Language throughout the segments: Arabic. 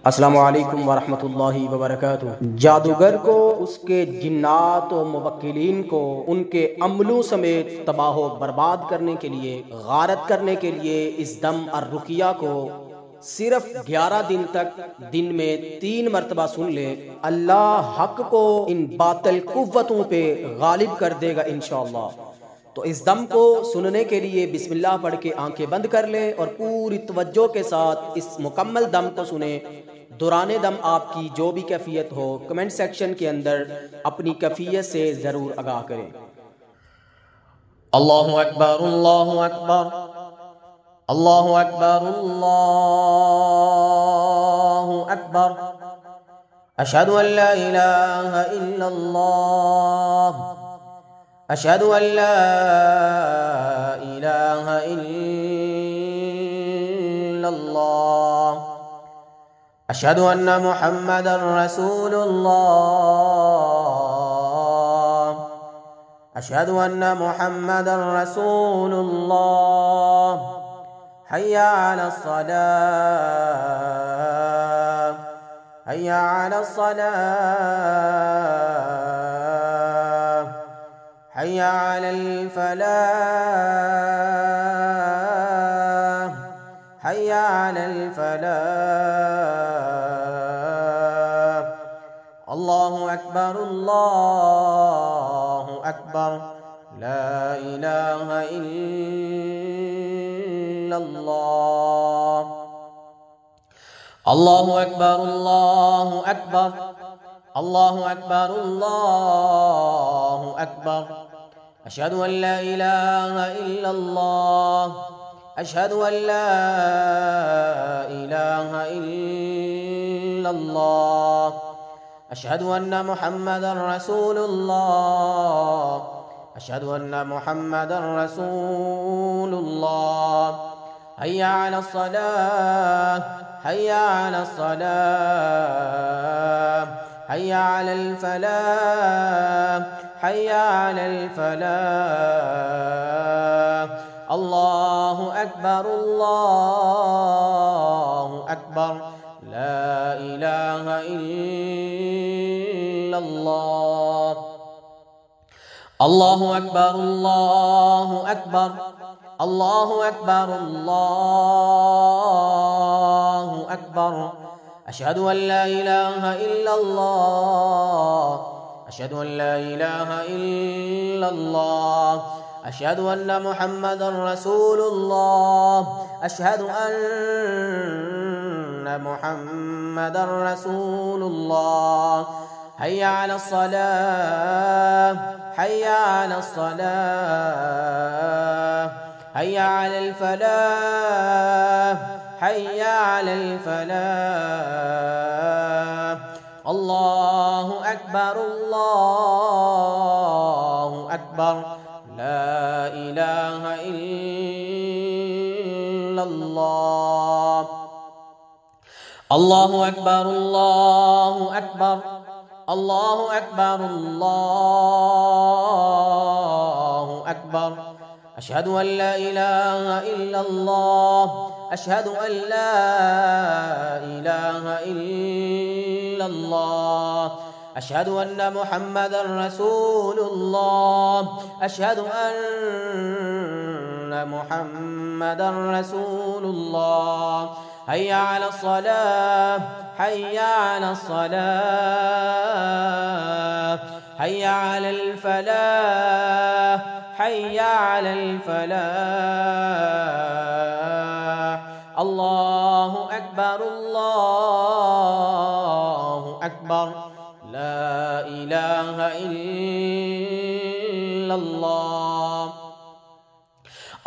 अस्सलामु अलैकुम वरहमतुल्लाहि वबरकातुहू। जादूगर को, उसके जिन्नात व मुवक्किलीन को उनके अमलों समेत तबाह व बर्बाद करने के लिए, गारत करने के लिए इस दम और रुकिया को सिर्फ 11 दिन तक दिन में 3 मरतबा सुन ले, अल्लाह हक को इन बातिल कुव्वतों पे गालिब कर देगा इंशाअल्लाह। तो इस दम को सुनने के लिए बिस्मिल्लाह पढ़ के आंखें बंद कर लें और पूरी तवज्जो के साथ इस मुकम्मल दम को सुने। दौरान दम आपकी जो भी कैफियत हो, कमेंट सेक्शन के अंदर अपनी कैफियत से ज़रूर आगाह करें। अल्लाहु अकबर, अल्लाहु अकबर, अल्लाहु अकबर, अल्लाहु अकबर। अशहदु अन ला इलाहा इल्लल्लाह, अशहदु अन ला इलाहा इल्लल्लाह, अशहदु अन्ना मुहम्मदर रसूलुल्लाह, अशहदु अन्ना मुहम्मदर रसूलुल्लाह। हय्या अलस सलाह, हय्या अलस सलाह, हय्या अलल फलाह, हय्या अलल फलाह। अल्लाहु अकबर, अल्लाहु अकबर, ला इलाहा इल्लल्लाह। अल्लाहु अकबर, अल्लाहु अकबर, अल्लाहु अकबर, अल्लाहु अकबर। अशहदु अन ला इलाहा इल्लल्लाह, अशहदु अन ला इलाहा इल्लल्लाह, अशहदु अन्ना मुहम्मदर रसूलुल्लाह, अशहदु अन्ना मुहम्मदर रसूलुल्लाह। हय्या अलस सलाह, हय्या अलस सलाह, हय्या अलल फलाह, हय्या अलल फलाह। अल्लाहु अकबर, अल्लाहु अकबर, ला इलाहा इल्लल्लाह। अल्लाहु अकबर, अल्लाहु अकबर, अल्लाहु अकबर, अल्लाहु अकबर। अशहदु अन ला इलाहा इल्लल्लाह, अशहदु अन ला इलाहा इल्लल्लाह, अशहदु अन्ना मुहम्मदर रसूलुल्लाह, अशहदु अन्ना मुहम्मदर रसूलुल्लाह। हय्या अलस सलाह, हय्या अलस सलाह, हय्या अलल फलाह, हय्या अलल फलाह। अल्लाहु अकबर, अल्लाहु अकबर, ला इलाहा इल्लल्लाह। अल्लाहु अकबर, अल्लाहु अकबर, अल्लाहु अकबर, अल्लाहु अकबर। अशहदु अन ला इलाहा इल्लल्लाह, अशहदु अन ला इलाहा इल्लल्लाह, अशहदु अन्ना मुहम्मदर रसूलुल्लाह, अशहदु अन्ना मुहम्मदर रसूलुल्लाह। हय्या अलस सलाह, हय्या अलस सलाह, हय्या अलल फलाह, हय्या अलल फलाह। अल्लाहु अकबर, अल्लाहु अकबर, ला इलाहा इल्लल्लाह।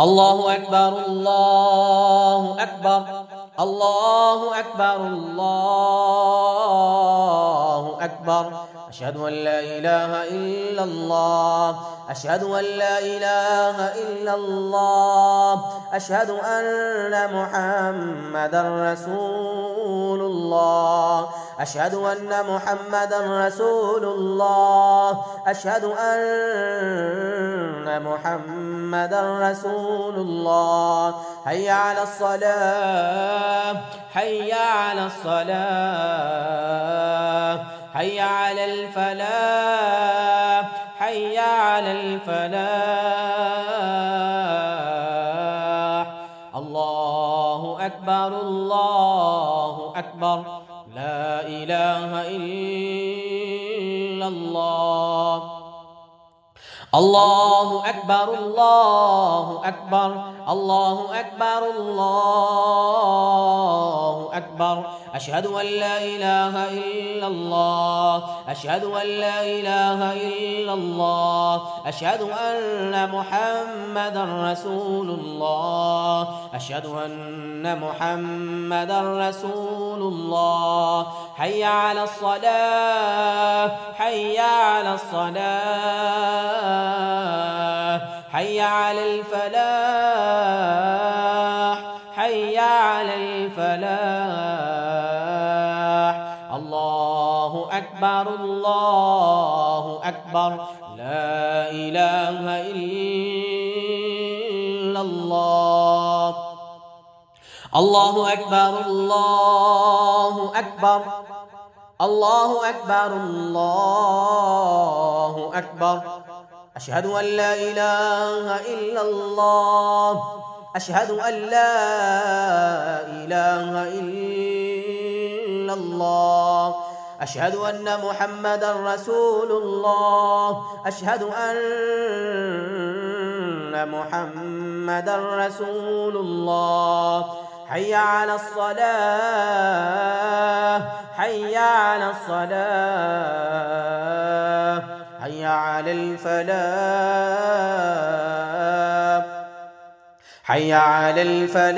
अल्लाहु अकबर, अल्लाहु अकबर, अल्लाहु अकबर, अल्लाहु अकबर। अशहदु अन ला इलाहा इल्लल्लाह, अशहदु अन ला इलाहा इल्लल्लाह, अशहदु अन्ना मुहम्मदर रसूलुल्लाह, अशहदु अन्ना मुहम्मदर रसूलुल्लाह, अशहदु अन्ना मुहम्मदर रसूलुल्लाह। हय्या अलस सलाह, حي على الصلاة حي على الفلاح حي على الفلاح. الله أكبر الله أكبر لا إله إلا الله. الله أكبر الله أكبر الله أكبر الله أكبر. أشهد أن لا إله إلا الله أشهد أن لا إله إلا الله. أشهد أن محمدا رسول الله أشهد أن محمدا رسول الله. حي على الصلاة حي على الصلاة حي على الفلاح حي على الفلاح. الله أكبر الله أكبر لا إله إلا الله. الله أكبر الله أكبر الله أكبر الله أكبر. أشهد أن لا إله إلا الله أشهد أن لا إله إلا الله. أشهد أن محمدا رسول الله أشهد أن محمدا رسول الله. حي على الصلاة حي على الصلاة حي على الفلاح حي على الفلاح.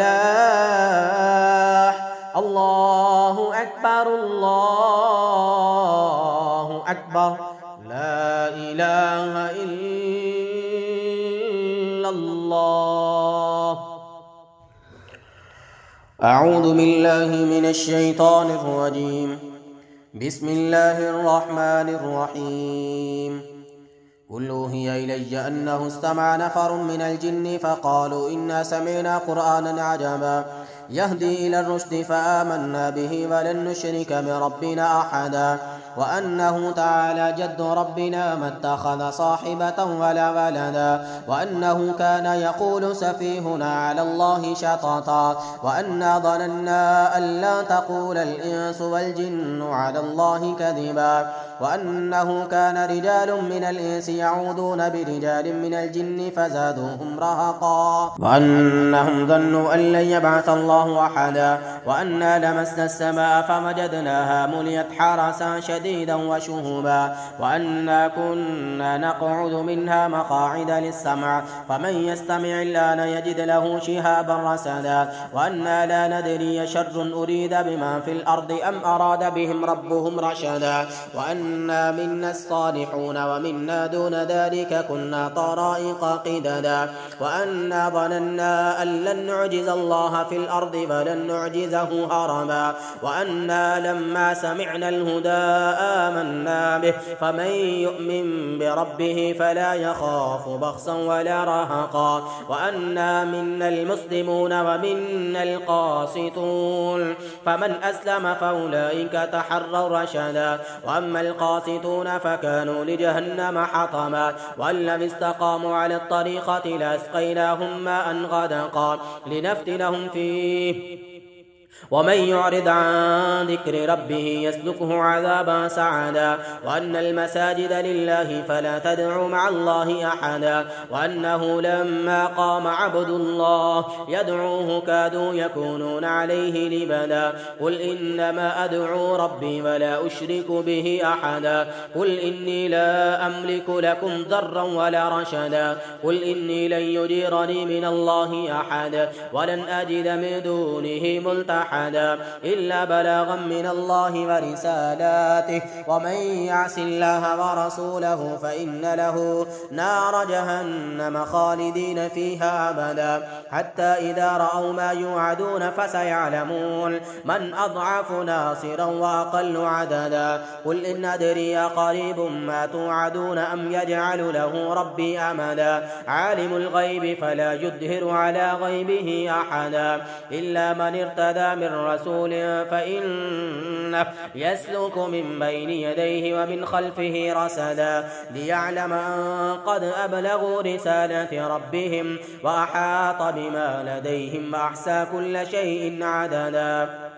الله أكبر الله أكبر لا إله إلا الله. أعوذ بالله من الشيطان الرجيم. بسم الله الرحمن الرحيم. قل أوحي إلي أنه استمع نفر من الجن فقالوا إنا سمعنا قرآنا عجبا يهدي إلى الرشد فآمنا به ولن نشرك بربنا أحدا وأنه تعالى جد ربنا ما اتخذ صاحبة ولا ولدا وأنه كان يقول سفيهنا على الله شططا وأنا ظننا أن لا تقول الإنس والجن على الله كذبا وأنه كان رجال من الإنس يعوذون برجال من الجن فزادوهم رهقا وأنهم ظنوا أن لن يبعث الله أحدا وأنا لمسنا السماء فوجدناها مليت حرسا شديدا وشهبا وأنا كنا نقعد منها مقاعد للسمع فمن يستمع الآن يجد له شهابا رصدا وأنا لا ندري شر أريد بما في الأرض أم أراد بهم ربهم رشدا وأنا منا الصالحون ومنا دون ذلك كنا طرائق قددا وأنا ظننا أن لن نعجز الله في الأرض ولن نعجزه هربا وأنا لما سمعنا الهدى آمنا به فمن يؤمن بربه فلا يخاف بخسا ولا رهقا وأنا منا المسلمون ومنا القاسطون فمن أسلم فأولئك تحروا رشدا وأما القاسطون فكانوا لجهنم حطما وأن لم استقاموا على الطريقة لأسقيناهم ماء غدقا لنفتنهم فيه ومن يعرض عن ذكر ربه يسلكه عذابا سعدا وأن المساجد لله فلا تدعوا مع الله أحدا وأنه لما قام عبد الله يدعوه كادوا يكونون عليه لبدا قل إنما أدعو ربي ولا أشرك به أحدا قل إني لا أملك لكم ضرا ولا رشدا قل إني لن يجيرني من الله أحد ولن أجد من دونه ملتحدا إلا بلاغا من الله ورسالاته ومن يعص الله ورسوله فإن له نار جهنم خالدين فيها أبدا حتى إذا رأوا ما يوعدون فسيعلمون من أضعف ناصرا وأقل عددا قل إن أدري قريب ما توعدون أم يجعل له ربي أمدا عالم الغيب فلا يظهر على غيبه أحدا إلا من ارتدى من من رسول فإنه يسلك من بين يديه ومن خلفه رصدا ليعلم أن قد أبلغوا رسالات ربهم وأحاط بما لديهم وأحصى كل شيء عددا.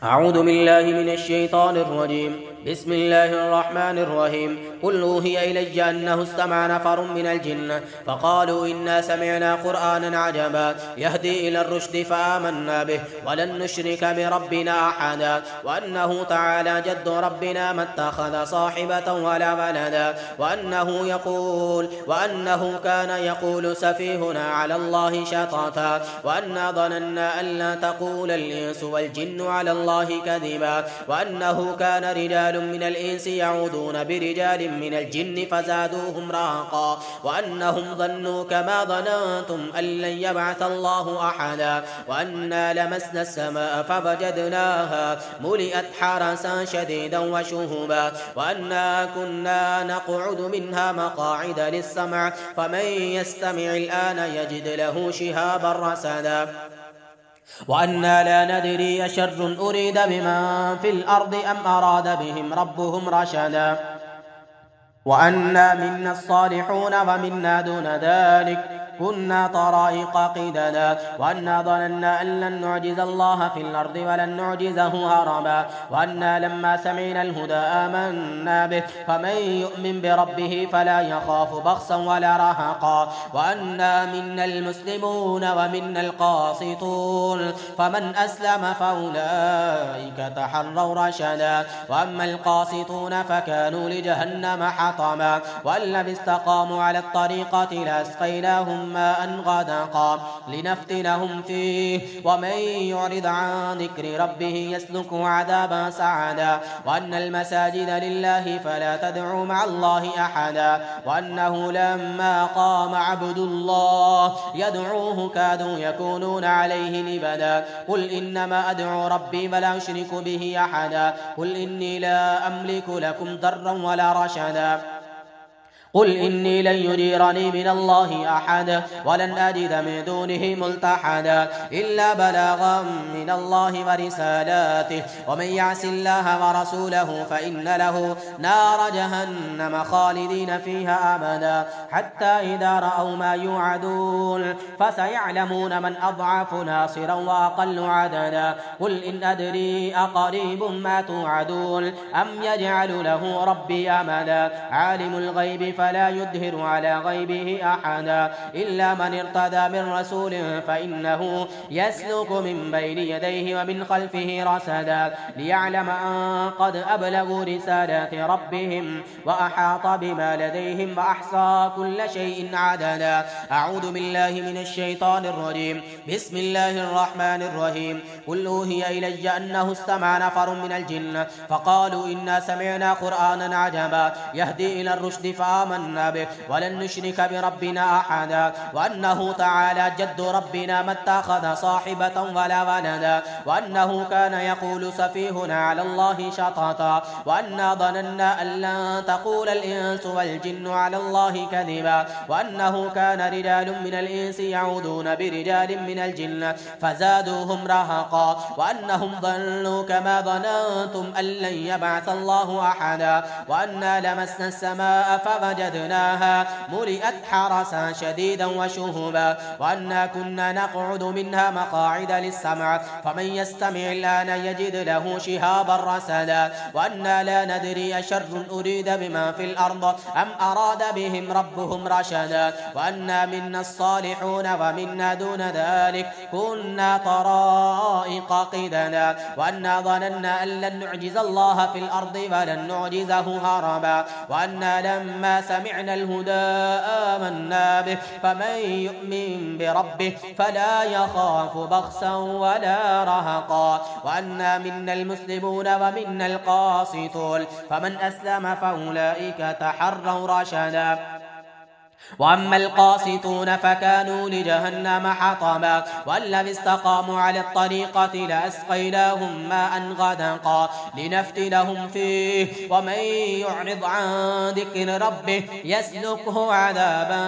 أعوذ بالله من الشيطان الرجيم. بسم الله الرحمن الرحيم. قل أوحي إلي أنه استمع نفر من الجن فقالوا إنا سمعنا قرآنا عجبا يهدي إلى الرشد فآمنا به ولن نشرك بربنا أحدا وأنه تعالى جد ربنا ما اتخذ صاحبة ولا ولدا وأنه كان يقول سفيهنا على الله شططا وأنا ظننا أن لا تقول الإنس والجن على الله كذبا وأنه كان رجال من الإنس يعوذون برجال من الجن فزادوهم رهقا وأنهم ظنوا كما ظننتم أن لن يبعث الله أحدا وأنا لمسنا السماء فوجدناها ملئت حرسا شديدا وشهبا وأنا كنا نقعد منها مقاعد للسمع فمن يستمع الآن يجد له شهابا رصدا وأنا لا ندري أشر أريد بمن في الأرض أم أراد بهم ربهم رشدا وأنا منا الصالحون ومنا دون ذلك كنا طرائق قددا وأنا ظننا أن لن نعجز الله في الأرض ولن نعجزه هربا وأنا لما سمعنا الهدى آمنا به فمن يؤمن بربه فلا يخاف بخسا ولا رهقا وأنا منا المسلمون ومنا القاسطون فمن أسلم فأولئك تحروا رشدا وأما القاسطون فكانوا لجهنم حطما وأن لم استقاموا على الطريقة لأسقيناهم ماء غدقا لنفتنهم فيه ومن يعرض عن ذكر ربه يسلكه عذابا سعدا وأن المساجد لله فلا تدعوا مع الله أحدا وأنه لما قام عبد الله يدعوه كادوا يكونون عليه لبدا قل إنما أدعو ربي ولا أشرك به أحدا قل إني لا أملك لكم ضرا ولا رشدا قل إني لن يجيرني من الله أحد ولن أجد من دونه ملتحدا إلا بلاغا من الله ورسالاته ومن يعص الله ورسوله فإن له نار جهنم خالدين فيها أبدا حتى إذا رأوا ما يوعدون فسيعلمون من أضعف ناصرا وأقل عددا قل إن أدري أقريب ما توعدون أم يجعل له ربي أمدا عالم الغيب فلا يظهر على غيبه أحدا إلا من ارتدى من رسول فإنه يسلك من بين يديه ومن خلفه رصدا ليعلم أن قد أبلغوا رسالات ربهم وأحاط بما لديهم وأحصى كل شيء عددا. أعوذ بالله من الشيطان الرجيم. بسم الله الرحمن الرحيم. قل أوحي إلي أنه استمع نفر من الجن فقالوا إنا سمعنا قرآنا عجبا يهدي إلى الرشد فآمنا به ولن نشرك بربنا أحدا وأنه تعالى جد ربنا ما اتخذ صاحبة ولا ولدا وأنه كان يقول سفيهنا على الله شططا وأنا ظننا أن لن تقول الإنس والجن على الله كذبا وأنه كان رجال من الإنس يعوذون برجال من الجن فزادوهم رهقا وأنهم ظنوا كما ظننتم أن لن يبعث الله أحدا وأنا لمسنا السماء فوجدناها ملئت حرسا شديدا وشهبا وأنا كنا نقعد منها مقاعد للسمع فمن يستمع الآن يجد له شهابا رصدا وأنا لا ندري أشر أريد بما في الأرض أم أراد بهم ربهم رشدا وأنا منا الصالحون ومنا دون ذلك كنا طرائق قددا وأنا ظننا أن لن نعجز الله في الأرض ولن نعجزه هربا وأنا لما سمعنا الهدى آمنا به فمن يؤمن بربه فلا يخاف بخسا ولا رهقا وأنا منا المسلمون ومنا القاسطون فمن أسلم فأولئك تحروا رشدا وأما القاسطون فكانوا لجهنم حطبا والذين استقاموا على الطريقة لأسقيناهم ماء غدقا لنفتنهم فيه ومن يعرض عن ذكر ربه يسلكه عذابا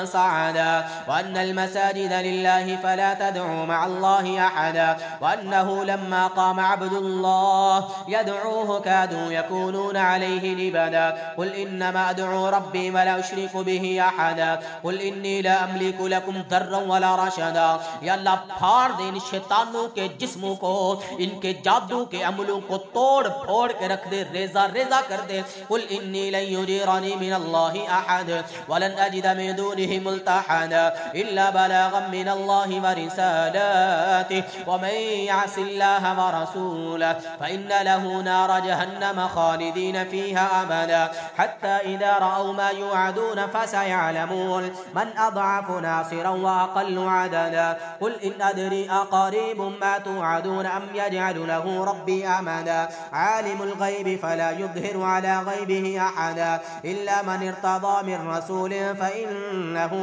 صعدا وأن المساجد لله فلا تدعوا مع الله أحدا وأنه لما قام عبد الله يدعوه كادوا يكونون عليه لبدا قل إنما أدعو ربي ولا أشرك به أحدا قل إني لا أملك لكم ضرا ولا رشدا या अल्लाह फाड़ दे इन शैतानों के जिस्मों को, इनके जादू के अमलों को तोड़ फोड़ के रख दे, रेजा रेजा कर दे। कुल इन्नी लन युजीरनी मिन अल्लाहि अहद वलन अजिद मिन दूनिहि मुल्तहदा इल्ला बलागन मिन अल्लाहि व रिसालातिहि व मन यअसिल्लाह व रसूलहु फइन्न लहू नार जहन्नम खालिदीन फीहा अबदा हत्ता इज़ा रअव मा युअदून फसयअलमून मन अضعफ नासिरा व अक़ल्लु अददा कुल इन अदरी अक़रीब मा तुअदून अम यजअलु लहू रब्बी अमदा आलिमुल गैबि फला युज़हिरु अला गैबिहि अहदा इल्ला मन इर्तज़ा मिन रसूलिन फइन्नहु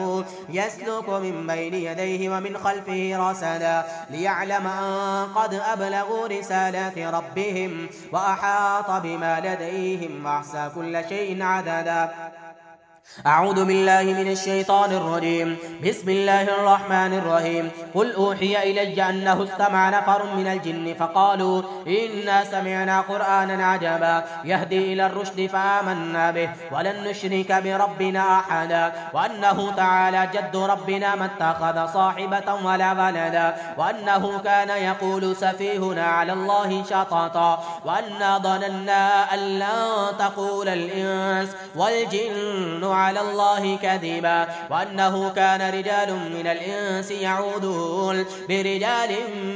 यस्लुकु मिन बैनि यदैहि व मिन खल्फिहि रसदा लियअलम अन क़द अबलगू रिसालाति रब्बिहिम व अहात बिमा लदैहिम व अहसा कुल्ल शैइन अददा। أعوذ بالله من الشيطان الرجيم بسم الله الرحمن الرحيم قل أوحي إلي أنه استمع نفر من الجن فقالوا إنا سمعنا قرآنا عجبا يهدي إلى الرشد فآمنا به ولن نشرك بربنا أحدا وأنه تعالى جد ربنا ما اتخذ صاحبة ولا ولدا وأنه كان يقول سفيهنا على الله شططا وأنا ظننا أن لن تقول الإنس والجن على الله كذبا وأنه كان رجال من الإنس يعوذون برجال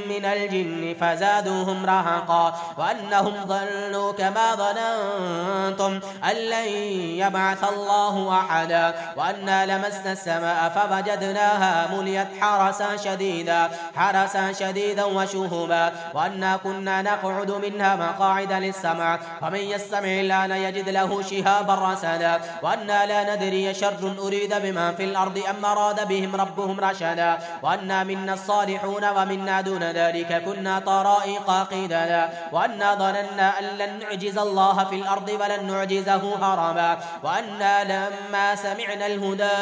من الجن فزادوهم رهقا وأنهم ظنوا كما ظننتم أن لن يبعث الله أحدا وأنا لمسنا السماء فوجدناها مليت حرسا شديدا وشهبا وأنا كنا نقعد منها مقاعد للسمع فمن يستمع الآن يجد له شهابا رصدا وأنا لا ندري شر أريد بما في الأرض أم أراد بهم ربهم رشدا وأنا منا الصالحون ومنا دون ذلك كنا طرائق قددا وأنا ظننا أن لن نعجز الله في الأرض ولن نعجزه هربا وأنا لما سمعنا الهدى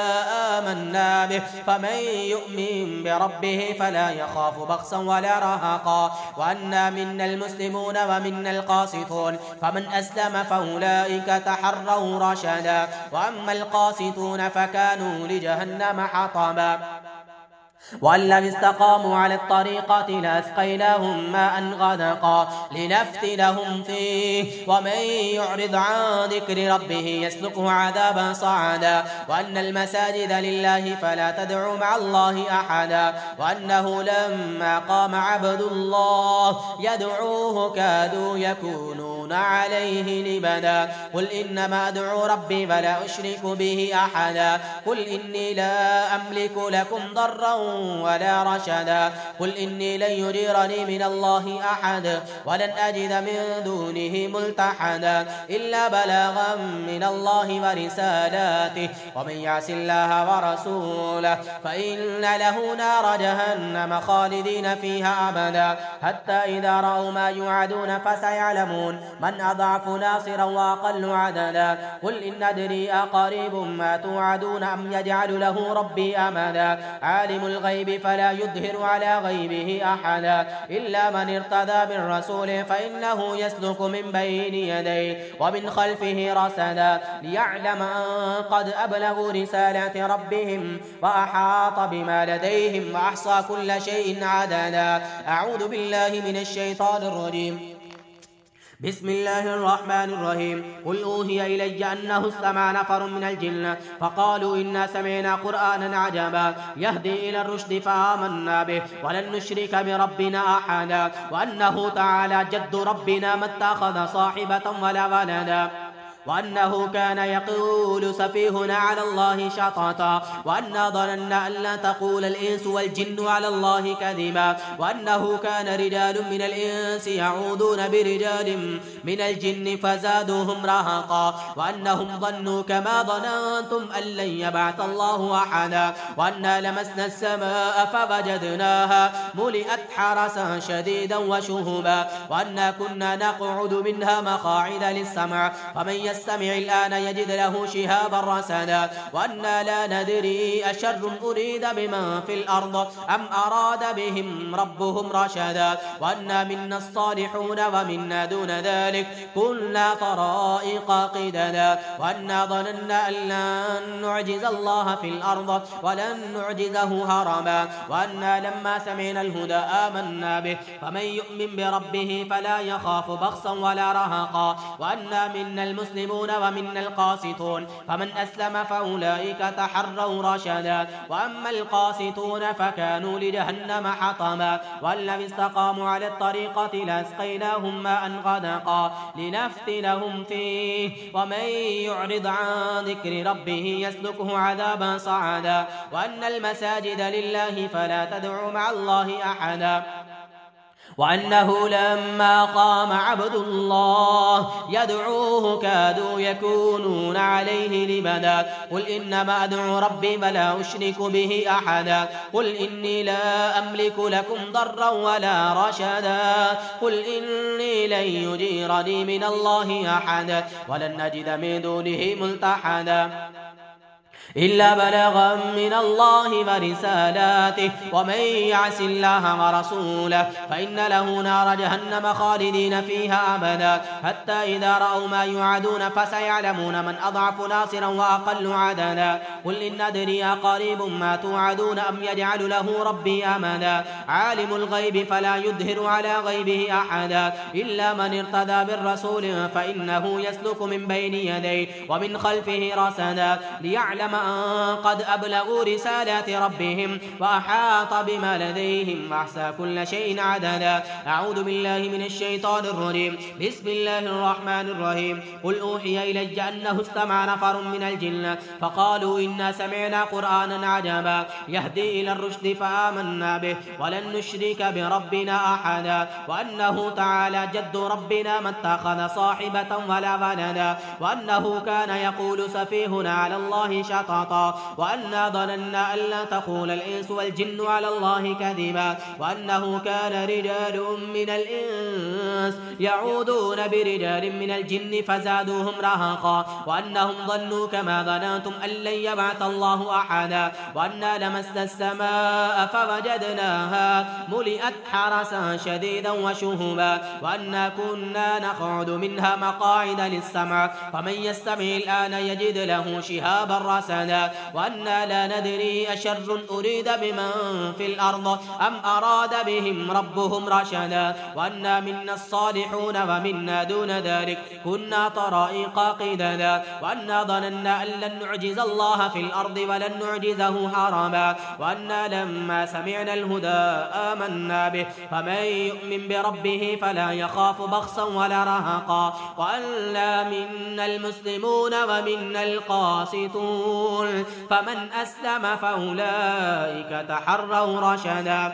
آمنا به فمن يؤمن بربه فلا يخاف بخسا ولا رهقا وأنا منا المسلمون ومنا القاسطون فمن أسلم فأولئك تحروا رشدا وأما القاسطون فكانوا لجهنم حطبا والذين استقاموا على الطريقة لأسقيناهم ماء غدقا لنفتنهم فيه ومن يعرض عن ذكر ربه يسلكه عذابا صعدا وأن المساجد لله فلا تدعوا مع الله أحدا وأنه لما قام عبد الله يدعوه كادوا يكونون عليه لبدا قل إنما أدعو ربي ولا أشرك به أحدا قل إني لا أملك لكم ضرا ولا رشدا قل إني لن يجيرني من الله أحد ولن أجد من دونه ملتحدا إلا بلاغا من الله ورسالاته ومن يعص الله ورسوله فإن له نار جهنم خالدين فيها أبدا حتى إذا رأوا ما يوعدون فسيعلمون من أضعف ناصرا وأقل عددا قل إن أدري أقريب ما توعدون أم يجعل له ربي أمدا عالم الغيب فلا يظهر على غيبه أحدا إلا من ارتضى من رسول فإنه يسلك من بين يديه ومن خلفه رصدا ليعلم أن قد أبلغوا رسالات ربهم وأحاط بما لديهم وأحصى كل شيء عددا. أعوذ بالله من الشيطان الرجيم بسم الله الرحمن الرحيم قل أوحي إلي أنه استمع نفر من الجن فقالوا إنا سمعنا قرآنا عجبا يهدي إلى الرشد فآمنا به ولن نشرك بربنا أحدا وأنه تعالى جد ربنا ما اتخذ صاحبة ولا ولدا وأنه كان يقول سفيهنا على الله شططا وأنا ظننا أن لا تقول الإنس والجن على الله كذبا وأنه كان رجال من الإنس يعوذون برجال من الجن فزادوهم رهقا وأنهم ظنوا كما ظننتم أن لن يبعث الله أحدا وأنا لمسنا السماء فوجدناها ملئت حرسا شديدا وشهبا وأنا كنا نقعد منها مقاعد للسمع فمن يستمع الآن يجد له شهابا رصدا وأنا لا ندري أشر أريد بمن في الأرض أم أراد بهم ربهم رشدا وأنا منا الصالحون ومنا دون ذلك كنا طرائق قددا وأنا ظننا أن لن نعجز الله في الأرض ولن نعجزه هربا وأنا لما سمعنا الهدى آمنا به فمن يؤمن بربه فلا يخاف بخسا ولا رهقا وأنا منا المسلمون ومنا القاسطون فمن أسلم فأولئك تحروا رشدا وأما القاسطون فكانوا لجهنم حطما والذين استقاموا على الطريقة لأسقيناهم ماء غدقا لنفتنهم فيه ومن يعرض عن ذكر ربه يسلكه عذابا صعدا وأن المساجد لله فلا تدعوا مع الله أحدا وأنه لما قام عبد الله يدعوه كادوا يكونون عليه لبدا قل إنما أدعو ربي ولا أشرك به أحدا قل إني لا أملك لكم ضرا ولا رشدا قل إني لن يجيرني من الله أحدا ولن نجد من دونه ملتحدا إلا بلاغا من الله ورسالاته ومن يعص الله ورسوله فإن له نار جهنم خالدين فيها أبدا حتى إذا رأوا ما يوعدون فسيعلمون من أضعف ناصرا وأقل عددا قل إن أدري قريب ما توعدون أم يجعل له ربي أمدا عالم الغيب فلا يظهر على غيبه أحدا إلا من ارتدى بالرسول فإنه يسلك من بين يديه ومن خلفه رصدا ليعلم قد أبلغوا رسالات ربهم وأحاط بما لديهم وأحصى كل شيء عددا أعوذ بالله من الشيطان الرجيم بسم الله الرحمن الرحيم قل أوحي إلي أنه استمع نفر من الجن فقالوا إنا سمعنا قرآنا عجبا يهدي إلى الرشد فآمنا به ولن نشرك بربنا أحدا وأنه تعالى جد ربنا ما اتخذ صاحبة ولا ولدا وأنه كان يقول سفيهنا على الله شططا وأنا ظننا أن لا تقول الإنس والجن على الله كذبا وأنه كان رجال من الإنس يعوذون برجال من الجن فزادوهم رهقا وأنهم ظنوا كما ظننتم أن لن يبعث الله أحدا وأنا لمسنا السماء فوجدناها ملئت حرسا شديدا وشهبا وأنا كنا نقعد منها مقاعد للسمع فمن يستمع الآن يجد له شهابا رصدا وأنا لا ندري أشر أريد بمن في الأرض أم أراد بهم ربهم رشدا وأنا منا الصالحون ومنا دون ذلك كنا طرائق قددا وأنا ظننا أن لن نعجز الله في الأرض ولن نعجزه هربا وأنا لما سمعنا الهدى آمنا به فمن يؤمن بربه فلا يخاف بخسا ولا رهقا وأنا منا المسلمون ومنا القاسطون فمن أسلم فأولئك تحروا رشدا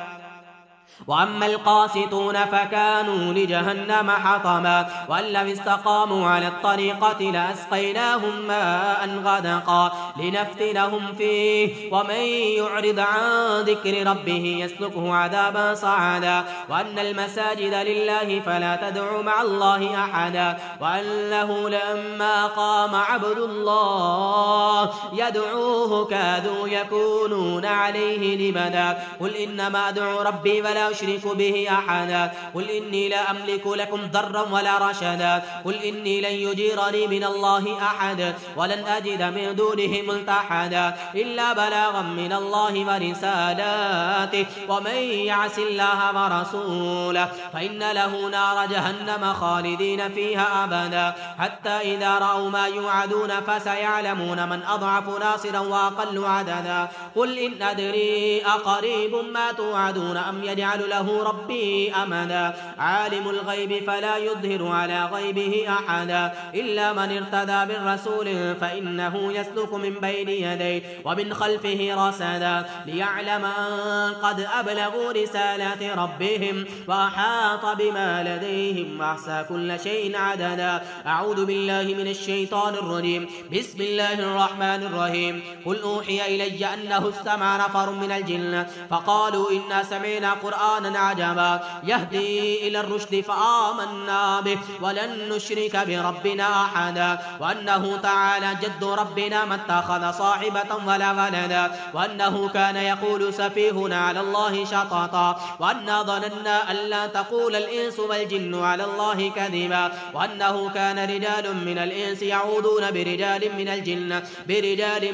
وأما القاسطون فكانوا لجهنم حطما والذين استقاموا على الطريقة لأسقيناهم ماء غدقا لنفتنهم فيه ومن يعرض عن ذكر ربه يسلكه عذابا صعدا وأن المساجد لله فلا تدعوا مع الله أحدا وأنه لما قام عبد الله يدعوه كادوا يكونون عليه لبدا قل إنما أدعو ربي ولا أشرك به أحدا قل إني لا أملك لكم ضرا ولا رشدا قل إني لن يجيرني من الله أحد ولن أجد من دونه ملتحدا إلا بلاغا من الله ورسالاته ومن يعص الله ورسوله فإن له نار جهنم خالدين فيها أبدا حتى إذا رأوا ما يوعدون فسيعلمون من أضعف ناصرا وأقل عددا قل إن أدري أقريب ما توعدون أم يجعل يجعل له ربي أمدا عالم الغيب فلا يظهر على غيبه أحدا إلا من ارتدى بالرسول فإنه يسلك من بين يديه ومن خلفه رصدا ليعلم أن قد أبلغوا رسالات ربهم وأحاط بما لديهم وأحصى كل شيء عددا. أعوذ بالله من الشيطان الرجيم. بسم الله الرحمن الرحيم. قل أوحي إلي أنه استمع نفر من الجن فقالوا إنا سمعنا قرآنا عجبا يهدي إلى الرشد فآمنا به ولن نشرك بربنا أحدا وأنه تعالى جد ربنا ما اتخذ صاحبة ولا ولدا وأنه كان يقول سفيهنا على الله شططا وأنا ظننا أن لا تقول الإنس والجن على الله كذبا وأنه كان رجال من الإنس يعوذون برجال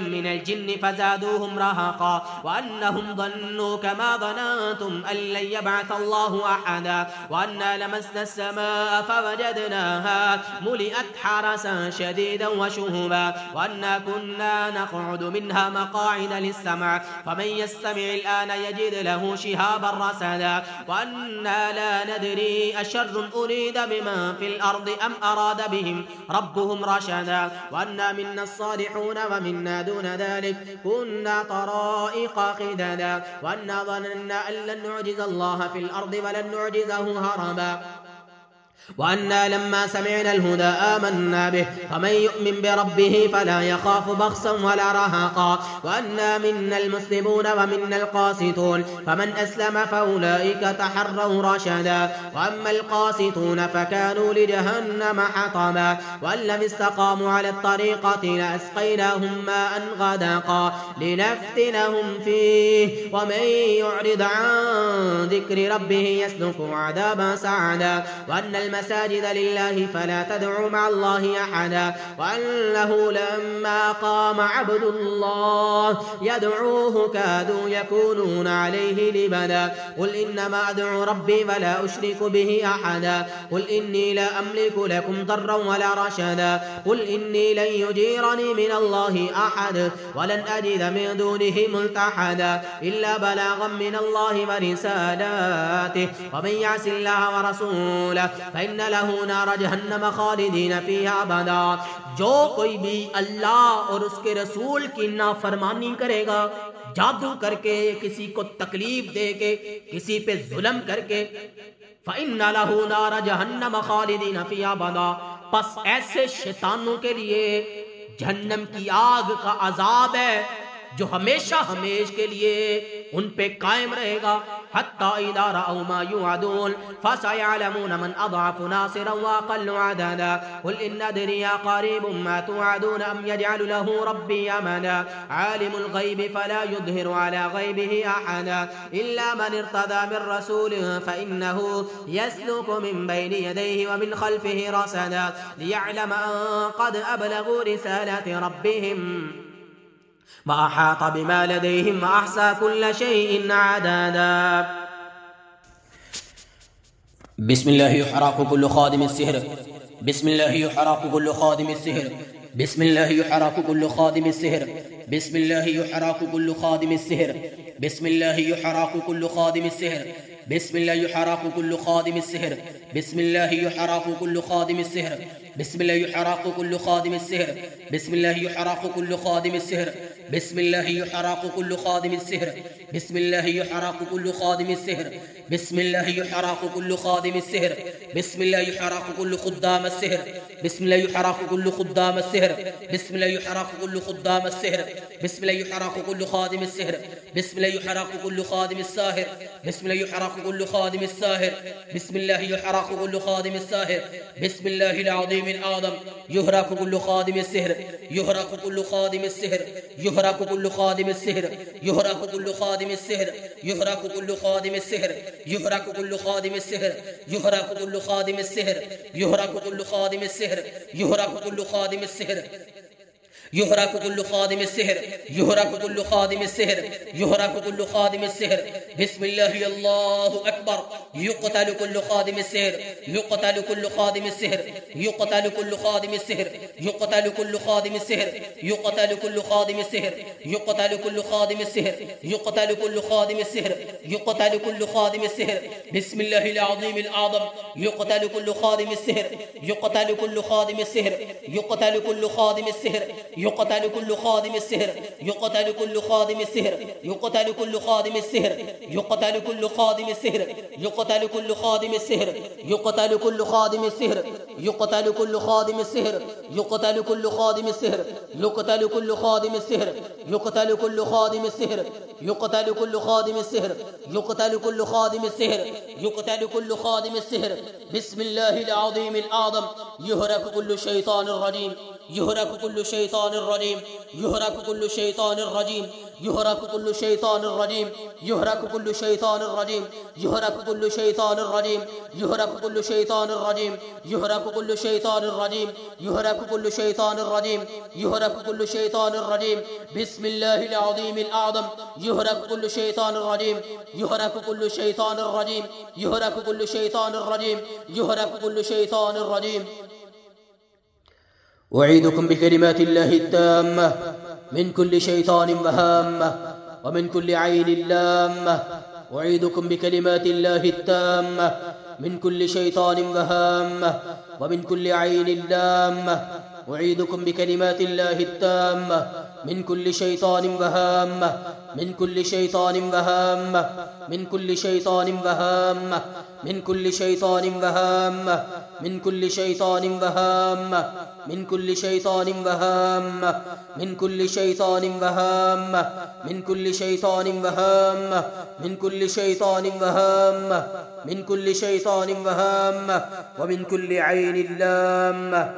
من الجن فزادوهم رهقا وأنهم ظنوا كما ظننتم أن لن يبعث الله أحدا وأنا لمسنا السماء فوجدناها ملئت حرسا شديدا وشهبا وأنا كنا نقعد منها مقاعد للسمع فمن يستمع الآن يجد له شهابا رصدا وأنا لا ندري أشر أريد بمن في الأرض أم أراد بهم ربهم رشدا وأنا منا الصالحون ومنا دون ذلك كنا طرائق قددا وأنا ظننا أن لن نعجز الله في الأرض ولن نعجزه هربا وأنا لما سمعنا الهدى آمنا به فمن يؤمن بربه فلا يخاف بخسا ولا رهقا وأنا منا المسلمون ومنا القاسطون فمن أسلم فأولئك تحروا رشدا وأما القاسطون فكانوا لجهنم حطبا وأن لم استقاموا على الطريقة لأسقيناهم ماء غدقا لنفتنهم فيه ومن يعرض عن ذكر ربه يسلكه عذابا سعدا وأن المساجد لله فلا تدعوا مع الله أحدا وأنه لما قام عبد الله يدعوه كادوا يكونون عليه لبدا قل إنما أدعو ربي ولا أشرك به أحدا قل إني لا أملك لكم ضرا ولا رشدا قل إني لن يجيرني من الله أحد ولن أجد من دونه ملتحدا إلا بلاغا من الله ورسالاته ومن يعص الله ورسوله فإن له नार जहन्नम खालिदीन फीहा अबदा। जो कोई भी अल्लाह और उसके रसूल की नाफरमानी करेगा, जादू करके, किसी को तकलीफ दे के, किसी पे जुल्म करके, फ़इन्ना लहू नार जहन्नम खालिदीन फीहा अबदा, बस ऐसे शैतानों के लिए जहन्नम की आग का अजाब है जो हमेशा हमेश के लिए उन पे कायम रहेगा। हत्ता इज़ा रअव मा युअदून फसयअलमून मन अज़अफ़ु नासिरन व अक़ल्लु अददा। क़ुल इन अदरी क़रीबुम मा तुअदून अम यजअलु लहू रब्बी अमदा। आलिमुल ग़ैबि फला युज़हिरु अला ग़ैबिही अहदा इल्ला मन इर्तदा मिर रसूलिन फ़इन्नहु यस्लुकु मिन बैनि यदैहि व मिन ख़ल्फ़िही रसदा लियअलम अन क़द अबलगू रिसालति रब्बिहिम وأحاط بما لديهم وأحصى كل شيء عددا। بسم الله يحرق كل خادم السحر، بسم الله يحرق كل خادم السحر، بسم الله يحرق كل خادم السحر، بسم الله يحرق كل خادم السحر، بسم الله يحرق كل خادم السحر، بسم الله يحرق كل خادم السحر، بسم الله يحرق كل خادم السحر، بسم الله يحرق كل خادم السحر، بسم الله يحرق كل خادم السحر، بسم الله يحرق كل خادم السحر، بسم الله يحرق كل خادم السحر، بسم الله يحرق كل خادم السحر، بسم الله يحرق كل خدام السحر، بسم الله يحرق كل خدام السحر، بسم الله يحرق كل خدام السحر، بسم الله يحرق كل خادم السحر، بسم الله يحرق كل خادم الساحر، بسم الله يحرق كل خادم الساحر، بسم الله يحرق كل خادم الساحر، بسم الله العظيم الأعظم يحرق كل خادم السحر، يحرق كل خادم السحر، يحرق كل خادم السحر، يحرق كل خادم السحر، يحرق كل خادم السحر، يحرق كل خادم السحر، يحرق كل خادم السحر، يحرق كل خادم السحر، يحرق كل خادم السحر، يهرك كل خادم السحر، يهرك كل خادم السحر، يهرك كل خادم السحر. بسم الله الله أكبر. يقتل كل خادم السحر، يقتل كل خادم السحر، يقتل كل خادم السحر، يقتل كل خادم السحر، يقتل كل خادم السحر، يقتل كل خادم السحر، يقتل كل خادم السحر، يقتل كل خادم السحر. بسم الله العظيم الأعظم. يقتل كل خادم السحر، يقتل كل خادم السحر، يقتل كل خادم السحر، يقتل كل خادم السحر، يقتل كل خادم السحر، يقتل كل خادم السحر، يقتل كل خادم السحر، يقتل كل خادم السحر، يقتل كل خادم السحر، يقتل كل خادم السحر، يقتل كل خادم السحر، يقتل كل خادم السحر، يقتل كل خادم السحر، يقتل كل خادم السحر، يقتل كل خادم السحر، يقتل كل خادم السحر. بسم الله العظيم الأعظم. يهرك كل شيطان رجيم، يهرك كل شيطان رجيم، يهرك كل شيطان رجيم، يهرك كل شيطان رجيم، يهرك كل شيطان رجيم، يهرك كل شيطان رجيم، يهرك كل شيطان رجيم، يهرك كل شيطان رجيم، يهرك كل شيطان رجيم، يهرك كل شيطان رجيم. بسم الله العظيم الأعظم. يهرك كل شيطان رجيم، يهرك كل شيطان رجيم، يهرك كل شيطان رجيم، يهرك كل شيطان رجيم. أعيذكم بكلمات الله التامة من كل شيطان وهامة ومن كل عين لامة. أعيذكم بكلمات الله التامة من كل شيطان وهامة ومن كل عين لامة. أعيذكم بكلمات الله التامة من كل شيطان وهامة من كل شيطان وهامة من كل شيطان وهامة من كل شيطان وهامة من كل شيطان وهامة من كل شيطان وهامة من كل شيطان وهامة من كل شيطان وهامة من كل شيطان وهامة من كل شيطان وهامة ومن كل عين لامة.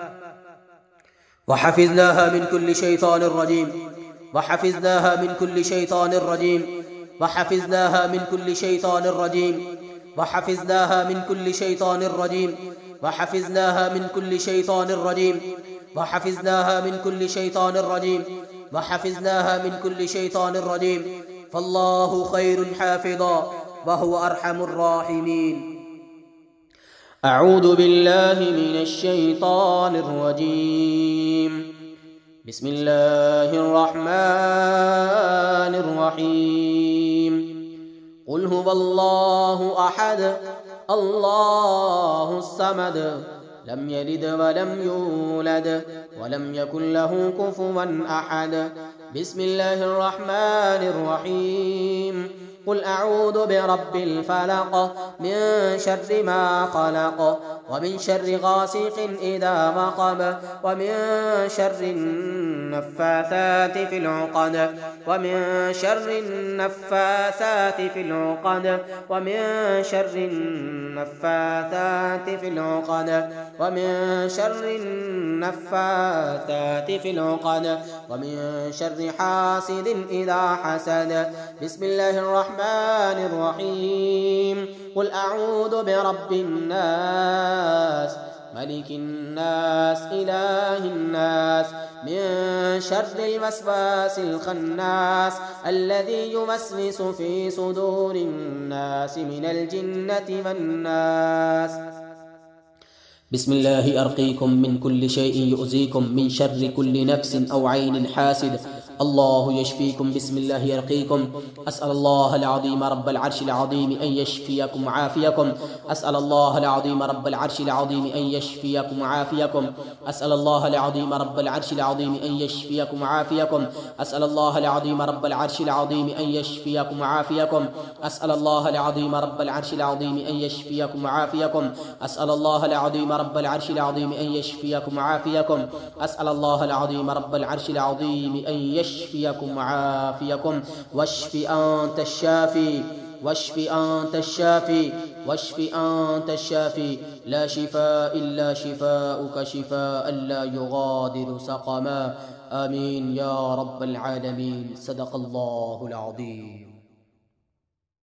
وحفظناها من كل شيطان رجيم، وحفظناها من كل شيطان رجيم، وحفظناها من كل شيطان رجيم، وحفظناها من كل شيطان رجيم، وحفظناها من كل شيطان رجيم، وحفظناها من كل شيطان رجيم، وحفظناها من كل شيطان رجيم. فالله خير حافظا وهو أرحم الراحمين. أعوذ بالله من الشيطان الرجيم. بسم الله الرحمن الرحيم. قل هو الله أحد الله الصمد لم يلد ولم يولد ولم يكن له كفوا أحد. بسم الله الرحمن الرحيم. قل أعوذ برب الفلق من شر ما خلق ومن شر غاسق إذا وقب ومن شر النفاثات في العقد ومن شر النفاثات في العقد ومن شر النفاثات في العقد ومن شر النفاثات في العقد ومن شر حاسد إذا حسد. بسم الله الرحمن الرحيم. قل أعوذ برب الناس ملك الناس إله الناس من شر الوسواس الخناس الذي يوسوس في صدور الناس من الجنة والناس. بسم الله أرقيكم من كل شيء يؤذيكم من شر كل نفس أو عين حاسد الله يشفيكم. بسم الله يرقيكم. أسأل الله العظيم رب العرش العظيم أن يشفيكم وعافيكم. أسأل الله العظيم رب العرش العظيم أن يشفيكم وعافيكم. أسأل الله العظيم رب العرش العظيم أن يشفيكم وعافيكم. أسأل الله العظيم رب العرش العظيم أن يشفيكم وعافيكم. أسأل الله العظيم رب العرش العظيم أن يشفيكم وعافيكم. أسأل الله العظيم رب العرش العظيم أن يشفيكم وعافيكم. أسأل الله العظيم رب العرش العظيم أن يشفيكم وعافيكم. واشف أنت الشافي، واشف أنت الشافي، واشف أنت الشافي. لا شفاء إلا شفاؤك شفاء لا يغادر سقما. آمين يا رب العالمين. صدق الله العظيم.